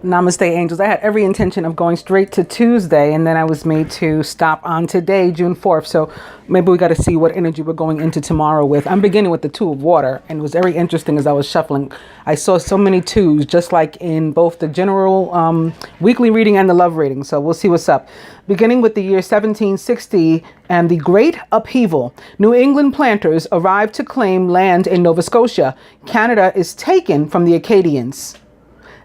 Namaste, angels. I had every intention of going straight to Tuesday, and then I was made to stop on today, June 4th. So maybe we got to see what energy we're going into tomorrow with. I'm beginning with the Two of Water, and it was very interesting as I was shuffling. I saw so many twos, just like in both the general weekly reading and the love reading. So we'll see what's up. Beginning with the year 1760 and the Great Upheaval, New England planters arrived to claim land in Nova Scotia. Canada is taken from the Acadians.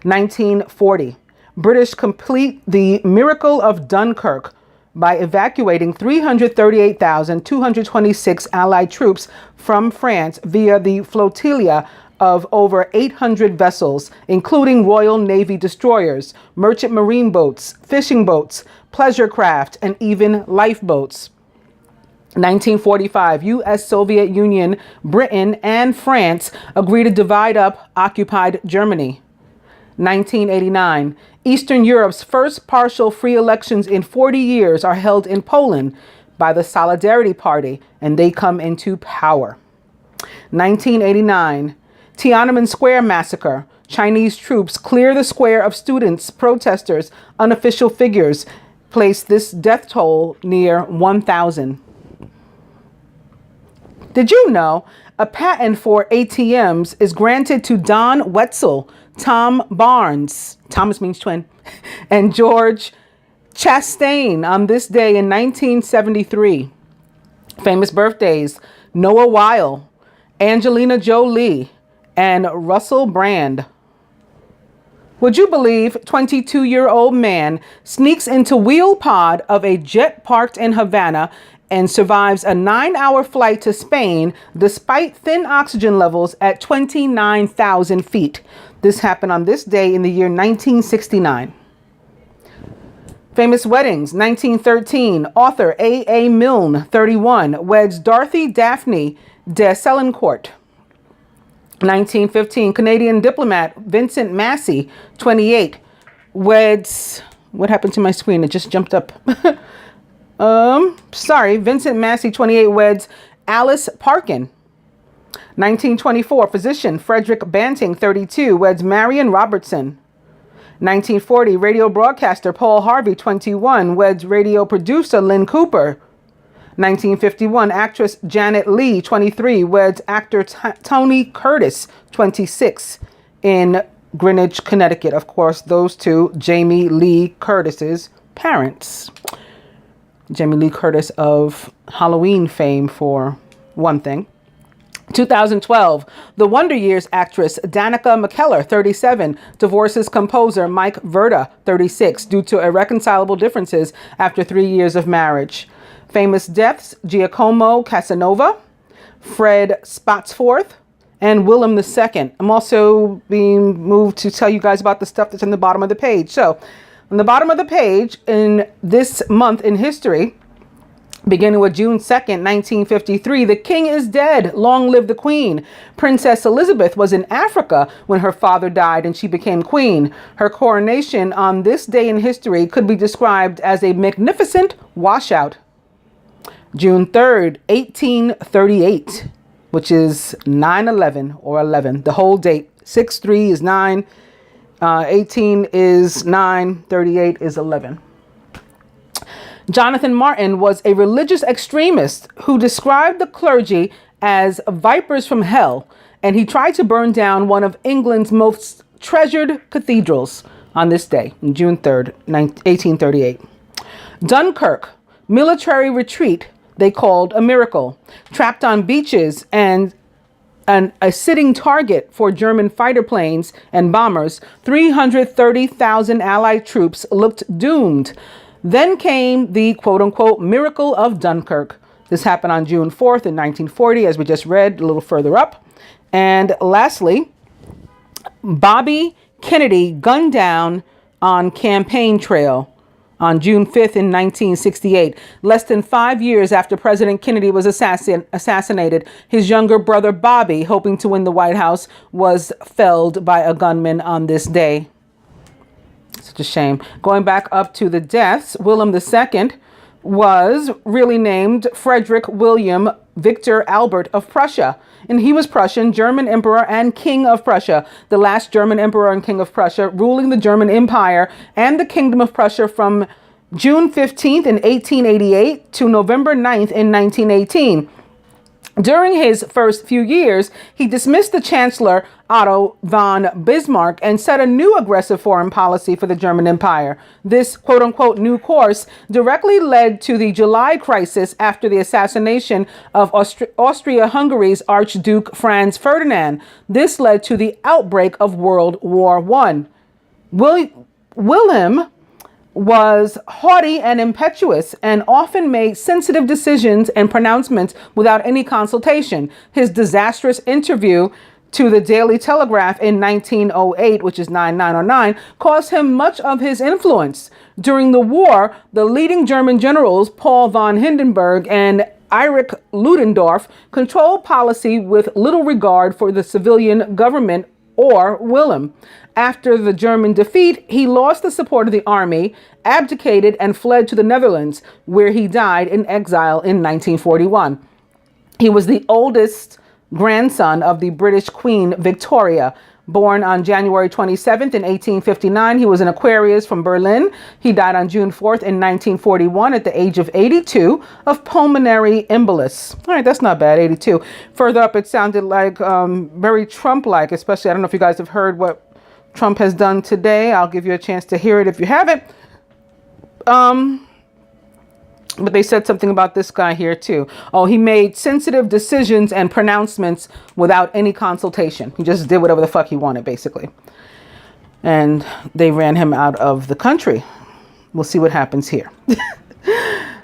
1940, British complete the miracle of Dunkirk by evacuating 338,226 Allied troops from France via the flotilla of over 800 vessels, including Royal Navy destroyers, merchant marine boats, fishing boats, pleasure craft, and even lifeboats. 1945, U.S., Soviet Union, Britain, and France agree to divide up occupied Germany. 1989, Eastern Europe's first partial free elections in 40 years are held in Poland by the Solidarity Party, and they come into power. 1989, Tiananmen Square massacre. Chinese troops clear the square of students, protesters, unofficial figures, place this death toll near 1,000. Did you know a patent for ATMs is granted to Don Wetzel, Tom Barnes, Thomas means twin, and George Chastain on this day in 1973. Famous birthdays: Noah Weil, Angelina Jolie, and Russell Brand. Would you believe 22-year-old man sneaks into wheel pod of a jet parked in Havana and survives a 9-hour flight to Spain despite thin oxygen levels at 29,000 feet. This happened on this day in the year 1969. Famous weddings: 1913, author A. Milne, 31, weds Dorothy Daphne de Selincourt. 1915, Canadian diplomat Vincent Massey, 28, weds... What happened to my screen? It just jumped up. Vincent Massey, 28, weds Alice Parkin. 1924, physician Frederick Banting, 32, weds Marion Robertson. 1940, radio broadcaster Paul Harvey, 21, weds radio producer Lynn Cooper. 1951, actress Janet Leigh, 23, weds actor Tony Curtis, 26, in Greenwich, Connecticut. Of course, those two, Jamie Lee Curtis's parents. Jamie Lee Curtis of Halloween fame, for one thing. 2012, The Wonder Years actress Danica McKellar, 37, divorces composer Mike Verda, 36, due to irreconcilable differences after 3 years of marriage. Famous deaths: Giacomo Casanova, Fred Spotsforth, and Willem II. I'm also being moved to tell you guys about the stuff that's in the bottom of the page. So, on the bottom of the page, in this month in history, beginning with June 2nd, 1953, the king is dead. Long live the queen. Princess Elizabeth was in Africa when her father died and she became queen. Her coronation on this day in history could be described as a magnificent washout. June 3rd, 1838, which is 9/11 or 11. The whole date. 6-3 is 9. 18 is 9. 38 is 11. Jonathan Martin was a religious extremist who described the clergy as vipers from hell, and he tried to burn down one of England's most treasured cathedrals on this day, June 3rd, 1838. Dunkirk, military retreat they called a miracle. Trapped on beaches and a sitting target for German fighter planes and bombers, 330,000 Allied troops looked doomed. Then came the quote-unquote miracle of Dunkirk. This happened on June 4th in 1940, as we just read a little further up. And lastly, Bobby Kennedy gunned down on campaign trail on June 5th in 1968. Less than 5 years after President Kennedy was assassinated, his younger brother Bobby, hoping to win the White House, was felled by a gunman on this day. Such a shame. Going back up to the deaths, Willem II was really named Frederick William Victor Albert of Prussia. And he was Prussian, German emperor and king of Prussia, the last German emperor and king of Prussia, ruling the German Empire and the Kingdom of Prussia from June 15th in 1888 to November 9th in 1918. During his first few years, he dismissed the Chancellor Otto von Bismarck and set a new aggressive foreign policy for the German Empire. This quote-unquote new course directly led to the July crisis after the assassination of Austria-Hungary's Archduke Franz Ferdinand. This led to the outbreak of World War I. Wilhelm was haughty and impetuous and often made sensitive decisions and pronouncements without any consultation. His disastrous interview to the Daily Telegraph in 1908, which is 9909, caused him much of his influence. During the war, the leading German generals, Paul von Hindenburg and Erich Ludendorff, controlled policy with little regard for the civilian government or Wilhelm. After the German defeat, he lost the support of the army, abdicated, and fled to the Netherlands, where he died in exile in 1941. He was the oldest grandson of the British Queen Victoria. Born on January 27th in 1859, he was an Aquarius from Berlin. He died on June 4th in 1941 at the age of 82 of pulmonary embolus. All right, that's not bad, 82. Further up, it sounded like very Trump-like, especially, I don't know if you guys have heard what Trump has done today. I'll give you a chance to hear it if you haven't. But they said something about this guy here too. Oh, he made sensitive decisions and pronouncements without any consultation. He just did whatever the fuck he wanted, basically. And they ran him out of the country. We'll see what happens here.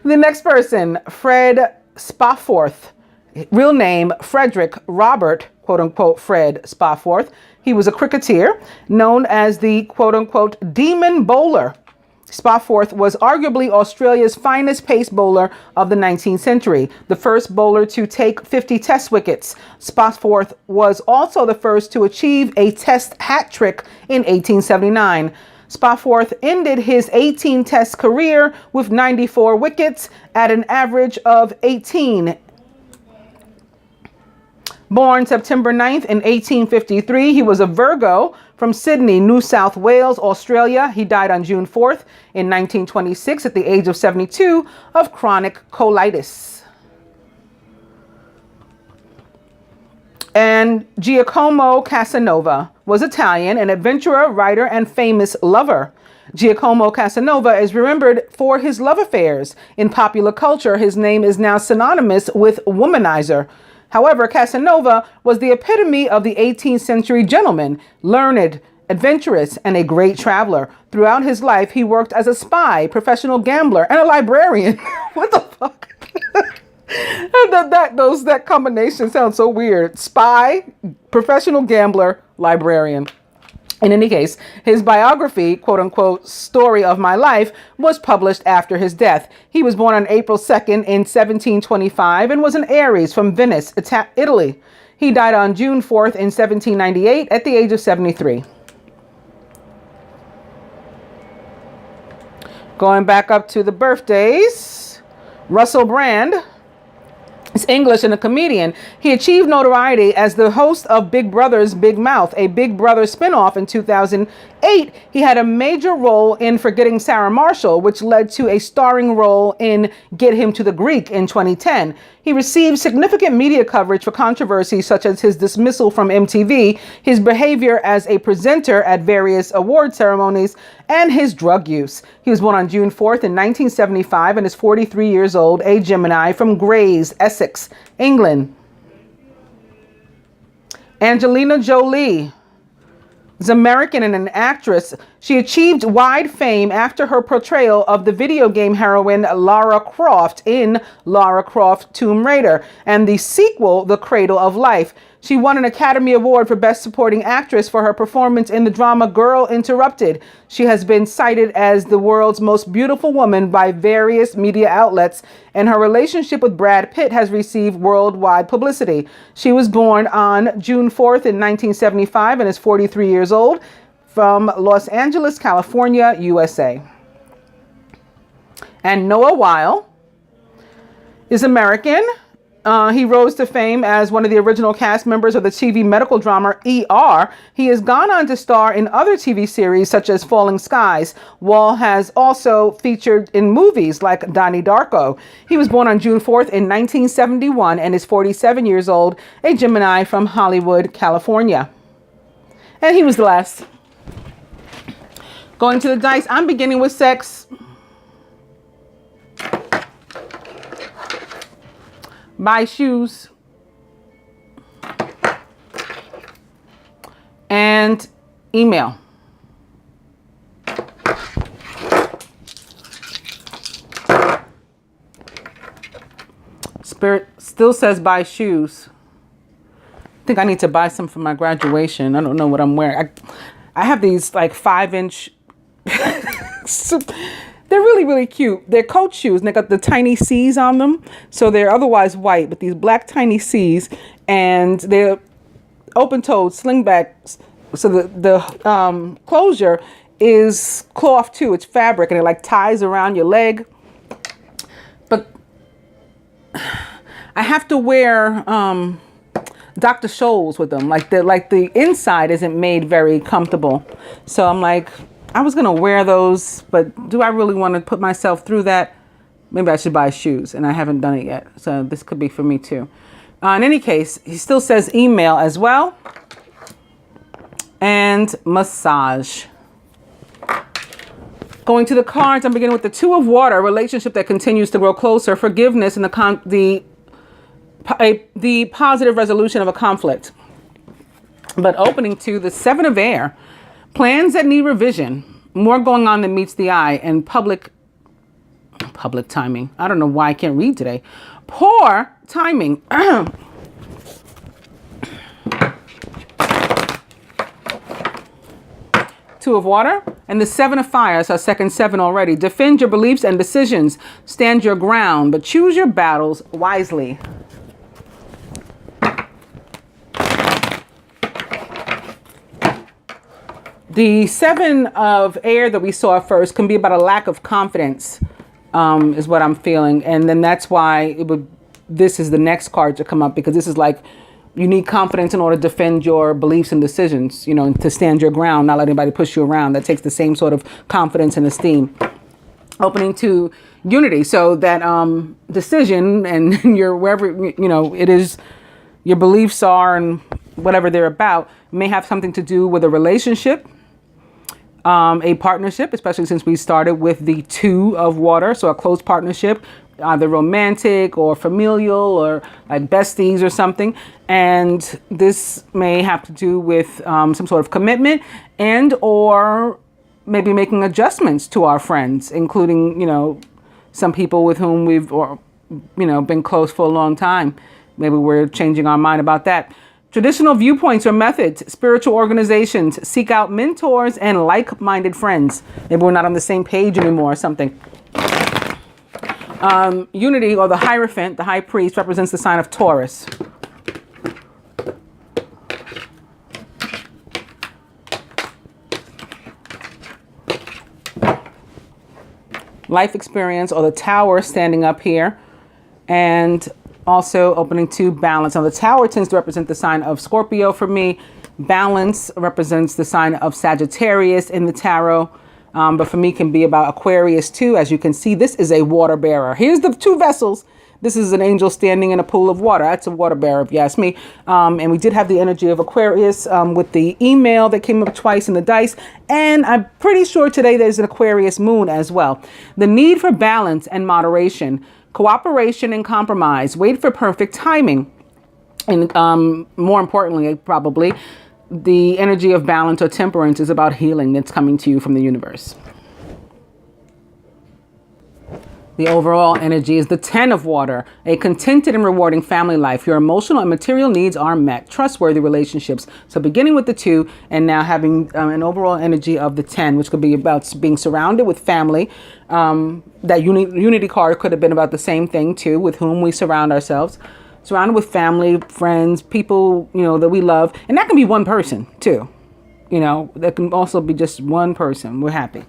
The next person, Fred Spofforth. Real name, Frederick Robert, quote unquote, Fred Spofforth. He was a cricketer known as the quote unquote demon bowler. Spofforth was arguably Australia's finest pace bowler of the 19th century, the first bowler to take 50 test wickets. Spofforth was also the first to achieve a test hat trick in 1879. Spofforth ended his 18 test career with 94 wickets at an average of 18. Born September 9th in 1853, he was a Virgo from Sydney, New South Wales, Australia. He died on June 4th in 1926 at the age of 72 of chronic colitis. And Giacomo Casanova was Italian, an adventurer, writer, and famous lover. Giacomo Casanova is remembered for his love affairs. In popular culture, his name is now synonymous with womanizer. However, Casanova was the epitome of the 18th century gentleman, learned, adventurous, and a great traveler. Throughout his life, he worked as a spy, professional gambler, and a librarian. What the fuck? That combination sounds so weird. Spy, professional gambler, librarian. In any case, his biography, quote unquote, Story of My Life, was published after his death. He was born on April 2nd in 1725 and was an Aries from Venice, Italy. He died on June 4th in 1798 at the age of 73. Going back up to the birthdays, Russell Brand is English and a comedian. He achieved notoriety as the host of Big Brother's Big Mouth, a Big Brother spinoff in 2008. He had a major role in Forgetting Sarah Marshall, which led to a starring role in Get Him to the Greek in 2010. He received significant media coverage for controversies such as his dismissal from MTV, his behavior as a presenter at various award ceremonies, and his drug use. He was born on June 4th in 1975 and is 43 years old, a Gemini from Grays, Essex, England. Angelina Jolie is American and an actress. She achieved wide fame after her portrayal of the video game heroine Lara Croft in Lara Croft Tomb Raider and the sequel, The Cradle of Life. She won an Academy Award for Best Supporting Actress for her performance in the drama Girl Interrupted. She has been cited as the world's most beautiful woman by various media outlets, and her relationship with Brad Pitt has received worldwide publicity. She was born on June 4th in 1975 and is 43 years old, from Los Angeles, California, USA. And Noah Weil is American, He rose to fame as one of the original cast members of the TV medical drama ER. He has gone on to star in other TV series such as Falling Skies. Wall has also featured in movies like Donnie Darko. He was born on June 4th in 1971 and is 47 years old, a Gemini from Hollywood, California. And he was the last. Going to the dice, I'm beginning with sex. Buy shoes. And email. Spirit still says buy shoes. I think I need to buy some for my graduation. I don't know what I'm wearing. I have these like 5-inch. They're really, really cute. They're coach shoes and they got the tiny C's on them. So they're otherwise white, but these black tiny C's, and they're open-toed slingbacks. So the closure is cloth too. It's fabric and it like ties around your leg. But I have to wear Dr. Scholl's with them. Like the inside isn't made very comfortable. So I'm like, I was going to wear those, but do I really want to put myself through that? Maybe I should buy shoes, and I haven't done it yet. So this could be for me too. In any case, he still says email as well. And massage. Going to the cards, I'm beginning with the Two of Water, a relationship that continues to grow closer, forgiveness, and the positive resolution of a conflict. But opening to the Seven of Air. Plans that need revision, more going on than meets the eye, and public timing. I don't know why I can't read today. Poor timing. Two of Water and the Seven of Fire. That's our second seven already. Defend your beliefs and decisions. Stand your ground, but choose your battles wisely. The Seven of Air that we saw first can be about a lack of confidence, is what I'm feeling. And then that's why this is the next card to come up, because this is like, you need confidence in order to defend your beliefs and decisions, you know, and to stand your ground, not let anybody push you around. That takes the same sort of confidence and esteem. Opening to unity. So that decision and your wherever, you know, it is, your beliefs are and whatever they're about may have something to do with a relationship. A partnership, especially since we started with the Two of Water. So a close partnership, either romantic or familial or like besties or something. And this may have to do with some sort of commitment and or maybe making adjustments to our friends, including, you know, some people with whom we've, or, you know, been close for a long time. Maybe we're changing our mind about that. Traditional viewpoints or methods, spiritual organizations, seek out mentors and like-minded friends. Maybe we're not on the same page anymore or something. Unity, or the Hierophant, the high priest, represents the sign of Taurus. Life experience, or the Tower, standing up here. And also opening to balance. Now the Tower tends to represent the sign of Scorpio for me. Balance represents the sign of Sagittarius in the tarot. But for me can be about Aquarius too. As you can see, this is a water bearer. Here's the two vessels. This is an angel standing in a pool of water. That's a water bearer, if you ask me. And we did have the energy of Aquarius with the email that came up twice in the dice. And I'm pretty sure today there's an Aquarius moon as well. The need for balance and moderation. Cooperation and compromise. Wait for perfect timing. And more importantly, probably, the energy of balance or temperance is about healing that's coming to you from the universe. The overall energy is the Ten of Water, a contented and rewarding family life. Your emotional and material needs are met. Trustworthy relationships. So beginning with the Two and now having an overall energy of the 10, which could be about being surrounded with family. That unity card could have been about the same thing too, with whom we surround ourselves. Surrounded with family, friends, people, you know, that we love. And that can be one person too. You know, that can also be just one person. We're happy.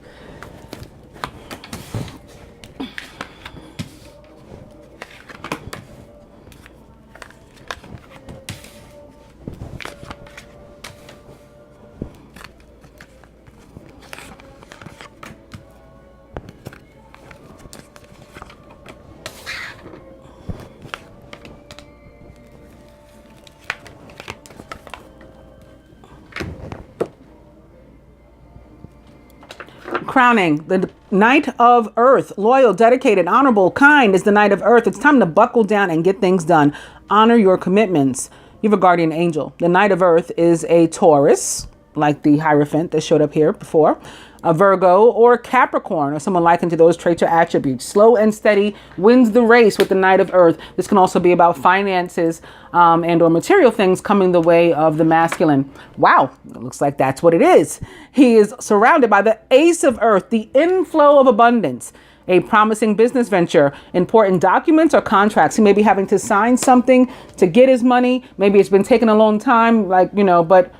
Crowning, the Knight of Earth, loyal, dedicated, honorable, kind is the Knight of Earth. It's time to buckle down and get things done. Honor your commitments. You have a guardian angel. The Knight of Earth is a Taurus, like the Hierophant that showed up here before, a Virgo or Capricorn, or someone likened to those traits or attributes. Slow and steady wins the race with the Knight of Earth. This can also be about finances and or material things coming the way of the masculine. Wow, it looks like that's what it is. He is surrounded by the Ace of Earth, the inflow of abundance, a promising business venture, important documents or contracts. He may be having to sign something to get his money. Maybe it's been taking a long time, but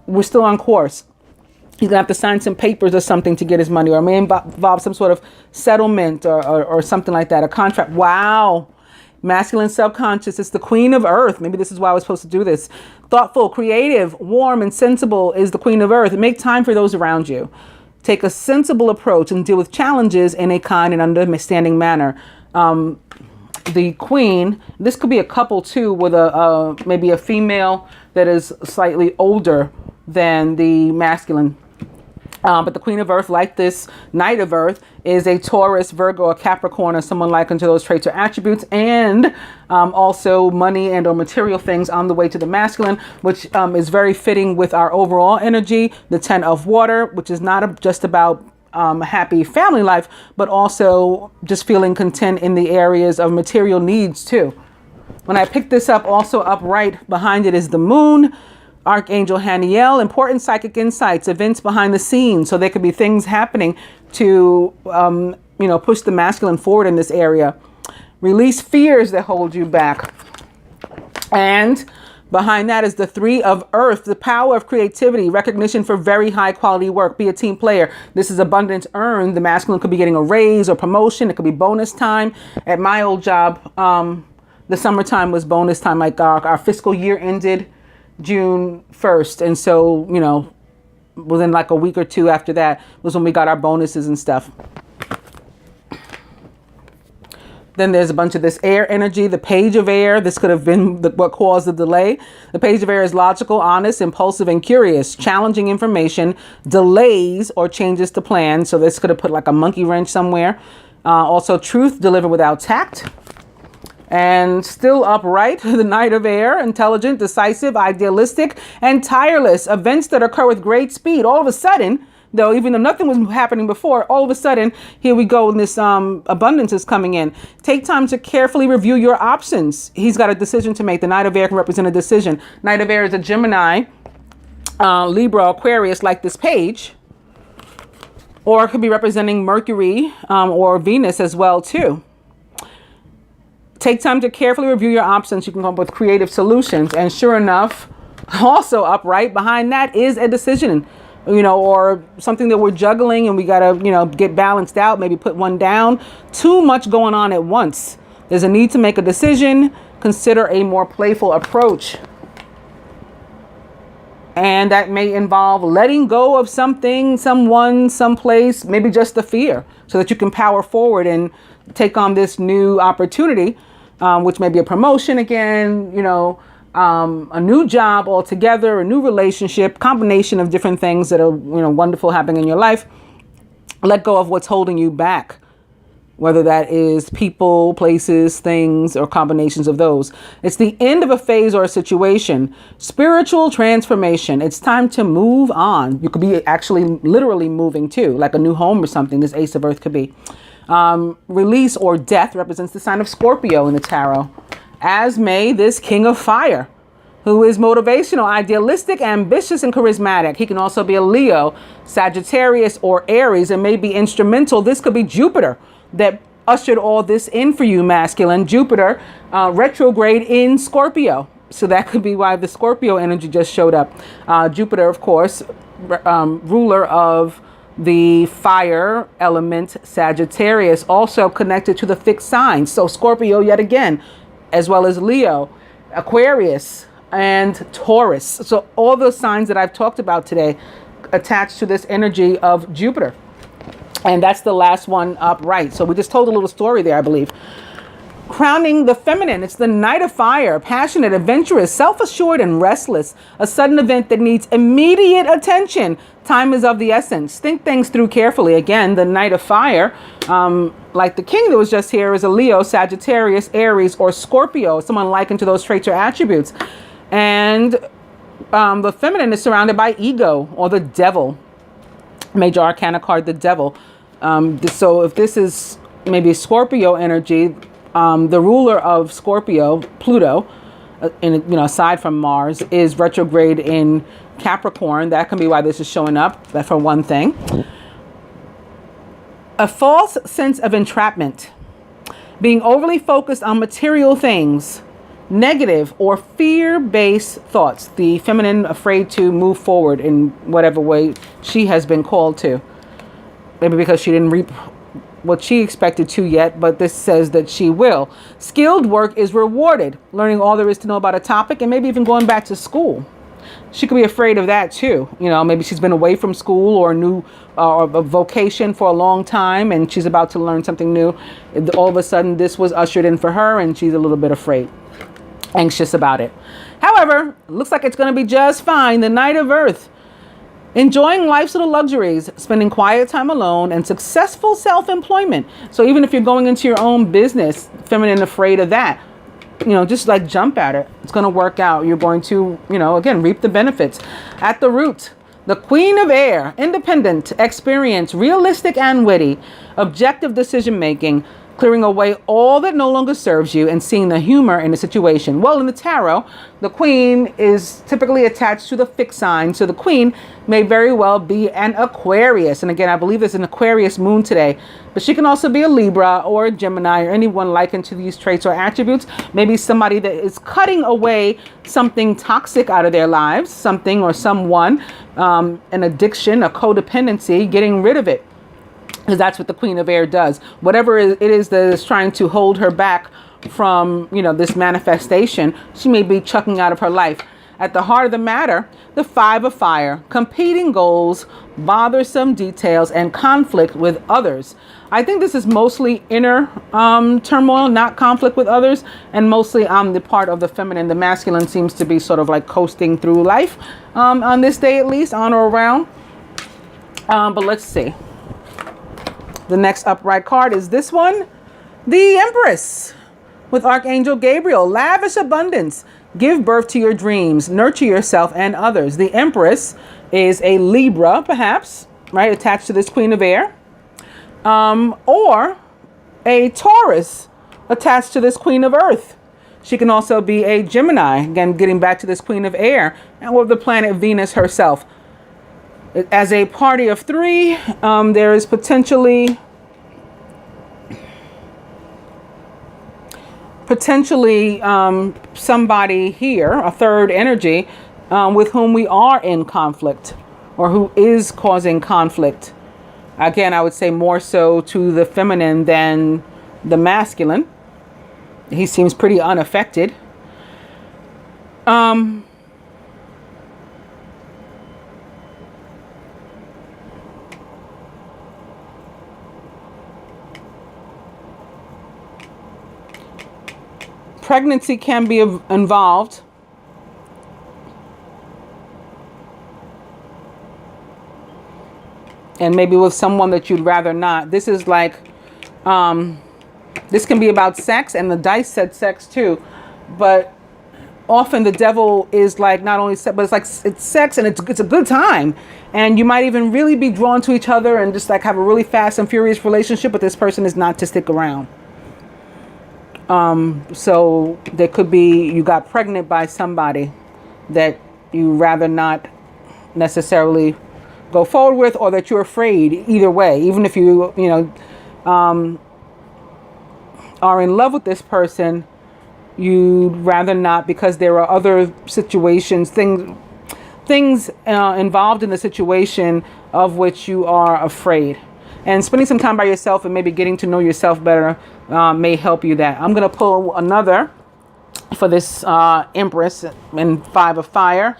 we're still on course. He's gonna have to sign some papers or something to get his money, or it may involve some sort of settlement or something like that, a contract. Wow. Masculine subconscious. It's the Queen of Earth. Maybe this is why I was supposed to do this. Thoughtful, creative, warm, and sensible is the Queen of Earth. Make time for those around you. Take a sensible approach and deal with challenges in a kind and understanding manner. The Queen, this could be a couple too, with maybe a female that is slightly older than the masculine. But the Queen of Earth, like this Knight of Earth, is a Taurus, Virgo, or Capricorn, or someone like unto those traits or attributes, and also money and or material things on the way to the masculine, which is very fitting with our overall energy. The 10 of water, which is not just about a happy family life, but also just feeling content in the areas of material needs too. When I picked this up, also upright behind it is the moon. Archangel Haniel, important psychic insights, events behind the scenes. So there could be things happening to, push the masculine forward in this area. Release fears that hold you back. And behind that is the 3 of Earth, the power of creativity, recognition for very high quality work. Be a team player. This is abundance earned. The masculine could be getting a raise or promotion. It could be bonus time. At my old job, the summertime was bonus time. Like our fiscal year ended June 1st. And so, within like a week or two after that was when we got our bonuses and stuff. Then there's a bunch of this air energy, the Page of Air. This could have been what caused the delay. The Page of Air is logical, honest, impulsive, and curious. Challenging information, delays, or changes to plans. So this could have put like a monkey wrench somewhere. Also, truth delivered without tact. And still upright, the Knight of Air, intelligent, decisive, idealistic, and tireless. Events that occur with great speed. All of a sudden, though, even though nothing was happening before, all of a sudden, here we go, and this abundance is coming in. Take time to carefully review your options. He's got a decision to make. The Knight of Air can represent a decision. Knight of Air is a Gemini, Libra, Aquarius, like this page. Or it could be representing Mercury or Venus as well, too. Take time to carefully review your options. You can come up with creative solutions. And sure enough, also upright behind that is a decision, or something that we're juggling and we got to, get balanced out, maybe put one down. Too much going on at once. There's a need to make a decision. Consider a more playful approach. And that may involve letting go of something, someone, someplace, maybe just the fear, so that you can power forward and take on this new opportunity, which may be a promotion again, a new job altogether, a new relationship, combination of different things that are, wonderful happening in your life. Let go of what's holding you back, whether that is people, places, things, or combinations of those. It's the end of a phase or a situation. Spiritual transformation. It's time to move on. You could be actually literally moving too, like a new home or something. This Ace of Earth could be. Release or death represents the sign of Scorpio in the tarot, as may this King of Fire, who is motivational, idealistic, ambitious, and charismatic. He can also be a Leo, Sagittarius, or Aries, and may be instrumental. This could be Jupiter that ushered all this in for you, masculine. Jupiter retrograde in Scorpio. So that could be why the Scorpio energy just showed up. Jupiter, of course, ruler of the fire element, Sagittarius, also connected to the fixed signs. So Scorpio yet again, as well as Leo, Aquarius, and Taurus. So all the signs that I've talked about today attached to this energy of Jupiter. And that's the last one upright. So we just told a little story there, I believe. Crowning the feminine, it's the Knight of Fire, passionate, adventurous, self-assured, and restless. A sudden event that needs immediate attention. Time is of the essence. Think things through carefully. Again, the Knight of Fire, like the king that was just here, is a Leo, Sagittarius, Aries, or Scorpio, someone likened to those traits or attributes. And the feminine is surrounded by ego or the devil. Major Arcana card, the devil. So if this is maybe Scorpio energy, the ruler of Scorpio, Pluto, aside from Mars, is retrograde in Capricorn. That can be why this is showing up, that for one thing. A false sense of entrapment. Being overly focused on material things. Negative or fear-based thoughts. The feminine afraid to move forward in whatever way she has been called to. Maybe because she didn't reap what she expected to yet, but this says that she will. Skilled work is rewarded. Learning all there is to know about a topic, and maybe even going back to school. She could be afraid of that too. Maybe she's been away from school or a vocation for a long time, and she's about to learn something new. All of a sudden, this was ushered in for her, and she's a little bit afraid, anxious about it. However, it looks like it's going to be just fine. The Knight of Earth. Enjoying life's little luxuries, spending quiet time alone, and successful self-employment. So even if you're going into your own business, feminine afraid of that, just like jump at it. It's going to work out. You're going to, again, reap the benefits. At the root, the Queen of Air, independent, experienced, realistic and witty, objective decision-making, clearing away all that no longer serves you and seeing the humor in the situation. Well, in the tarot, the queen is typically attached to the fixed sign. So the queen may very well be an Aquarius. And again, I believe there's an Aquarius moon today. But she can also be a Libra or a Gemini or anyone likened to these traits or attributes. Maybe somebody that is cutting away something toxic out of their lives, something or someone, an addiction, a codependency, getting rid of it. Because that's what the Queen of Air does. Whatever it is that is trying to hold her back from, this manifestation, she may be chucking out of her life. At the heart of the matter, the Five of Fire, competing goals, bothersome details, and conflict with others. I think this is mostly inner turmoil, not conflict with others, and mostly on the part of the feminine. The masculine seems to be sort of like coasting through life on this day, at least, on or around. But let's see. The next upright card is this one, the Empress, with Archangel Gabriel. Lavish abundance. Give birth to your dreams. Nurture yourself and others. The Empress is a Libra, perhaps, right, attached to this Queen of Air. Or a Taurus attached to this Queen of Earth. She can also be a Gemini, again, getting back to this Queen of Air, or the planet Venus herself. As a party of three, there is potentially somebody here, a third energy, with whom we are in conflict or who is causing conflict. Again, I would say more so to the feminine than the masculine. He seems pretty unaffected. Pregnancy can be involved. And maybe with someone that you'd rather not. This is like, this can be about sex, and the dice said sex too. But often the devil is like not only sex, but it's sex, and it's a good time. And you might even really be drawn to each other and just like have a really fast and furious relationship, but this person is not to stick around. So there could be, you got pregnant by somebody that you rather not necessarily go forward with, or that you're afraid either way. Even if you are in love with this person, you'd rather not, because there are other situations, things involved in the situation of which you are afraid. And spending some time by yourself and maybe getting to know yourself better may help you that. I'm going to pull another for this Empress and Five of Fire.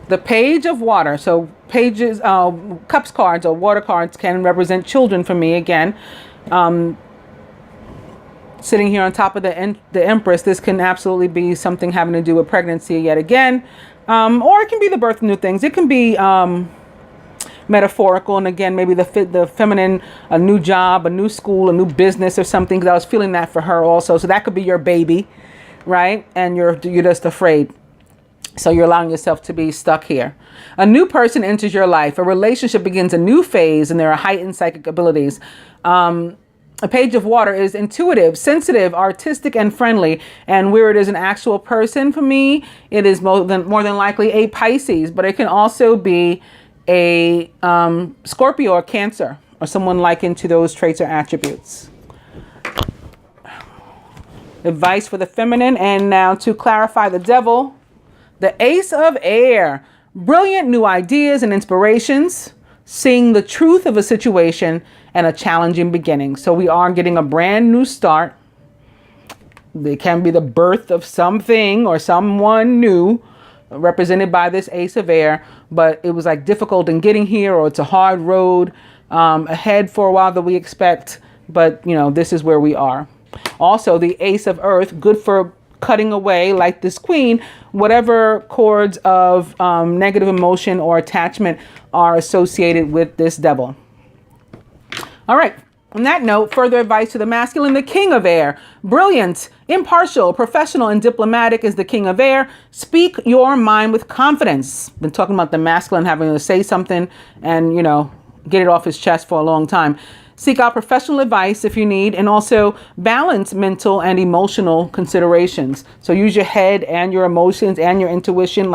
The Page of Water. So pages, cups cards or water cards can represent children for me again. sitting here on top of the Empress, this can absolutely be something having to do with pregnancy yet again. Or it can be the birth of new things. It can be metaphorical, and again, maybe the feminine, a new job, a new school, a new business or something, because I was feeling that for her also. So that could be your baby, right? And you're just afraid. So you're allowing yourself to be stuck here. A new person enters your life. A relationship begins a new phase, and there are heightened psychic abilities. A page of water is intuitive, sensitive, artistic, and friendly. And where it is an actual person for me, it is more than likely a Pisces, but it can also be a Scorpio or Cancer, or someone likened to those traits or attributes. Advice for the feminine. And now to clarify the devil, the Ace of Air, brilliant new ideas and inspirations, seeing the truth of a situation and a challenging beginning. So we are getting a brand new start. It can be the birth of something or someone new, represented by this Ace of Air, but it was like difficult in getting here, or it's a hard road ahead for a while that we expect, but this is where we are. Also, the Ace of Earth, good for cutting away, like this Queen, whatever cords of negative emotion or attachment are associated with this devil. All right. On that note, further advice to the masculine, the King of Air. Brilliant, impartial, professional, and diplomatic is the King of Air. Speak your mind with confidence. Been talking about the masculine having to say something and, get it off his chest for a long time. Seek out professional advice if you need, and also balance mental and emotional considerations. So use your head and your emotions and your intuition,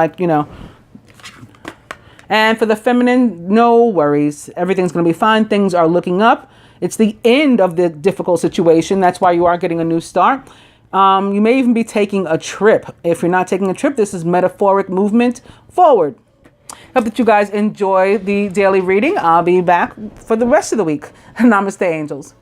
And for the feminine, no worries. Everything's going to be fine. Things are looking up. It's the end of the difficult situation. That's why you are getting a new start. You may even be taking a trip. If you're not taking a trip, this is metaphoric movement forward. Hope that you guys enjoy the daily reading. I'll be back for the rest of the week. Namaste, angels.